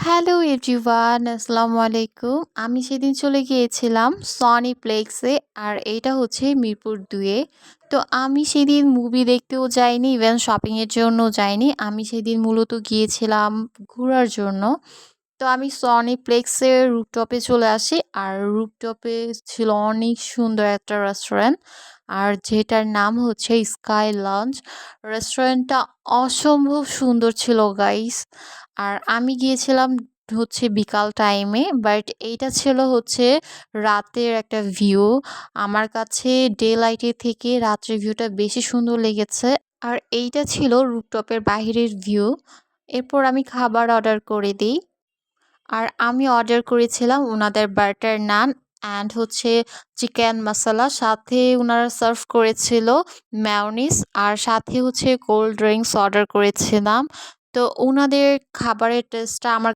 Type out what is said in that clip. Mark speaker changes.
Speaker 1: Hello everyone, আসসালামু আলাইকুম। আমি সেদিন চলে গিয়েছিলাম সনিপ্লেক্সে, আর এইটা হচ্ছে মিরপুর ২ এ। তো আমি সেদিন মুভি দেখতেও যাইনি, ইভেন শপিংয়ের জন্যও যাইনি। আমি সেদিন মূলত গিয়েছিলাম ঘোরার জন্য। তো আমি সনিপ্লেক্সের রুফটপে চলে আসি, আর রুফটপে ছিল অনেক সুন্দর একটা রেস্টুরেন্ট, আর যেটার নাম হচ্ছে স্কাই লঞ্চ। রেস্টুরেন্টটা অসম্ভব সুন্দর ছিল গাইস। আর আমি গিয়েছিলাম হচ্ছে বিকাল টাইমে, বাট এইটা ছিল হচ্ছে রাতের একটা ভিউ। আমার কাছে ডে লাইটের থেকে রাত্রের ভিউটা বেশি সুন্দর লেগেছে। আর এইটা ছিল রুফটপের বাহিরের ভিউ। এরপর আমি খাবার অর্ডার করে দিই। আর আমি অর্ডার করেছিলাম উনাদের বাটার নান অ্যান্ড হচ্ছে চিকেন মশলা, সাথে উনারা সার্ভ করেছিল মেয়োনিজ, আর সাথে হচ্ছে কোল্ড ড্রিঙ্কস অর্ডার করেছিলাম। তো উনাদের খাবারের টেস্টটা আমার